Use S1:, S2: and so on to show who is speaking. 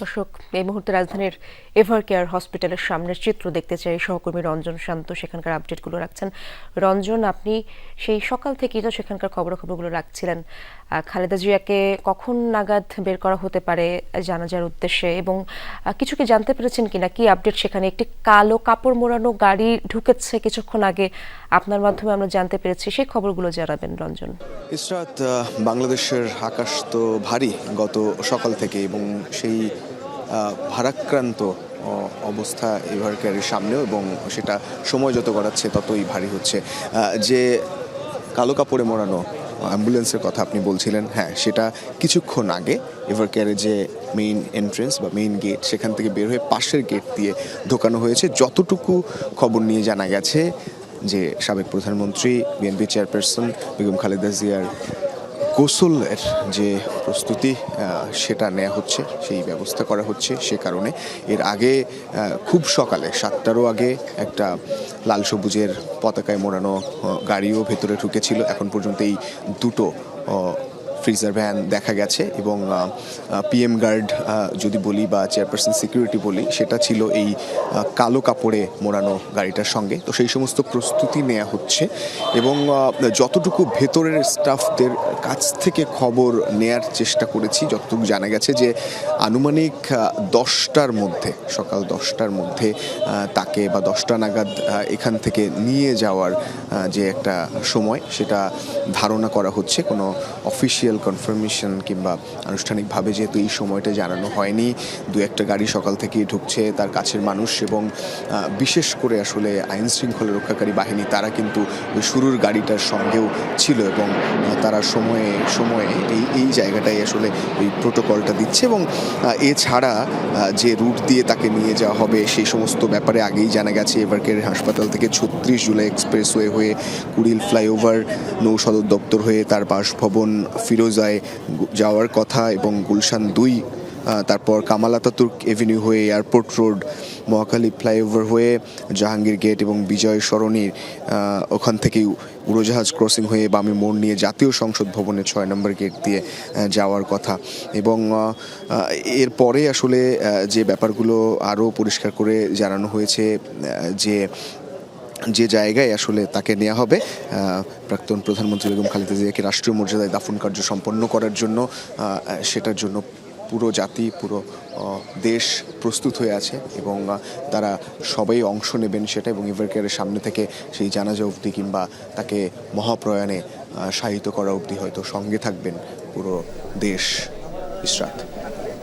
S1: দর্শক, এই মুহূর্তে রাজধানীর এভার কেয়ার হসপিটালের সামনের চিত্র দেখতে চাই। সহকর্মী রঞ্জন শান্ত সেখানকার আপডেটগুলো রাখছেন। রঞ্জন, আপনি সেই সকাল থেকেই তো সেখানকার খবরগুলো রাখছিলেন। খালেদা জিয়াকে কখন নাগাদ বের করা হতে পারে জানাজার উদ্দেশ্যে, এবং কিছু কি জানতে পেরেছেন কিনা, কি আপডেট সেখানে? একটি কালো কাপড় মোড়ানো গাড়ি ঢুকেছে কিছুক্ষণ আগে, আপনার মাধ্যমে আমরা জানতে পেরেছি। সেই খবরগুলো জানাবেন রঞ্জন।
S2: ইসরাত, বাংলাদেশের আকাশ তো ভারী গত সকাল থেকে, এবং সেই ভারাক্রান্ত অবস্থা এভার কেয়ারের সামনেও, এবং সেটা সময় যত গড়াচ্ছে ততই ভারী হচ্ছে। যে কালো কাপড়ে মোড়ানো অ্যাম্বুলেন্সের কথা আপনি বলছিলেন, হ্যাঁ, সেটা কিছুক্ষণ আগে এভার কেয়ারের যে মেইন এন্ট্রেন্স বা মেইন গেট, সেখান থেকে বের হয়ে পাশের গেট দিয়ে ঢোকানো হয়েছে। যতটুকু খবর নিয়ে জানা গেছে যে সাবেক প্রধানমন্ত্রী বিএনপি চেয়ারপারসন বেগম খালেদা জিয়ার গোসলের যে প্রস্তুতি সেটা নেওয়া হচ্ছে, সেই ব্যবস্থা করা হচ্ছে। সে কারণে এর আগে খুব সকালে 7টারও আগে একটা লাল সবুজের পতাকায় মোড়ানো গাড়িও ভেতরে ঢুকেছিল। এখন পর্যন্ত এই দুটো ফ্রিজার ভ্যান দেখা গেছে, এবং পিএম গার্ড যদি বলি বা চেয়ারপারসন সিকিউরিটি বলি, সেটা ছিল এই কালো কাপড়ে মোড়ানো গাড়িটার সঙ্গে। তো সেই সমস্ত প্রস্তুতি নেওয়া হচ্ছে, এবং যতটুকু ভেতরের স্টাফদের কাছ থেকে খবর নেয়ার চেষ্টা করেছি, যতটুকু জানা গেছে যে আনুমানিক 10টার মধ্যে, সকাল 10টার মধ্যে তাকে বা 10টা নাগাদ এখান থেকে নিয়ে যাওয়ার যে একটা সময়, সেটা ধারণা করা হচ্ছে। কোনো অফিসিয়াল কনফার্মেশন কিংবা আনুষ্ঠানিকভাবে যেহেতু এই সময়টা জানানো হয়নি, দু একটা গাড়ি সকাল থেকেই ঢুকছে, তার কাছের মানুষ এবং বিশেষ করে আসলে আইন শৃঙ্খলা রক্ষাকারী বাহিনী, তারা কিন্তু ওই শুরুর গাড়িটার সঙ্গেও ছিল, এবং তারা সময়ে সময়ে এই জায়গাটায় আসলে ওই প্রোটোকলটা দিচ্ছে। এবং এছাড়া যে রুট দিয়ে তাকে নিয়ে যাওয়া হবে সেই সমস্ত ব্যাপারে আগেই জানা গেছে। এভার কেয়ার হাসপাতাল থেকে 36 জুলাই এক্সপ্রেসওয়ে হয়ে কুড়িল ফ্লাইওভার, নৌ সদর দপ্তর হয়ে তার বাসভবন ফিরোজায় যাওয়ার কথা, এবং গুলশান 2, তারপর কামাল আতাতুর্ক এভিনিউ হয়ে এয়ারপোর্ট রোড, মহাখালী ফ্লাইওভার হয়ে জাহাঙ্গীর গেট এবং বিজয় সরণির ওখান থেকেই উড়োজাহাজ ক্রসিং হয়ে বামে মোড় নিয়ে জাতীয় সংসদ ভবনের 6 নম্বর গেট দিয়ে যাওয়ার কথা। এবং এরপরে আসলে যে ব্যাপারগুলো আরও পরিষ্কার করে জানানো হয়েছে, যে জায়গায় আসলে তাকে নেওয়া হবে, প্রাক্তন প্রধানমন্ত্রী বেগম খালেদা জিয়াকে রাষ্ট্রীয় মর্যাদায় দাফন কার্য সম্পন্ন করার জন্য, সেটার জন্য পুরো জাতি, পুরো দেশ প্রস্তুত হয়ে আছে, এবং তারা সবাই অংশ নেবেন সেটা। এবং এভার কেয়ারের সামনে থেকে সেই জানাজা অবধি কিংবা তাকে মহাপ্রয়াণে শায়িত করা অবধি হয়তো সঙ্গে থাকবেন পুরো দেশ। ইসরাত।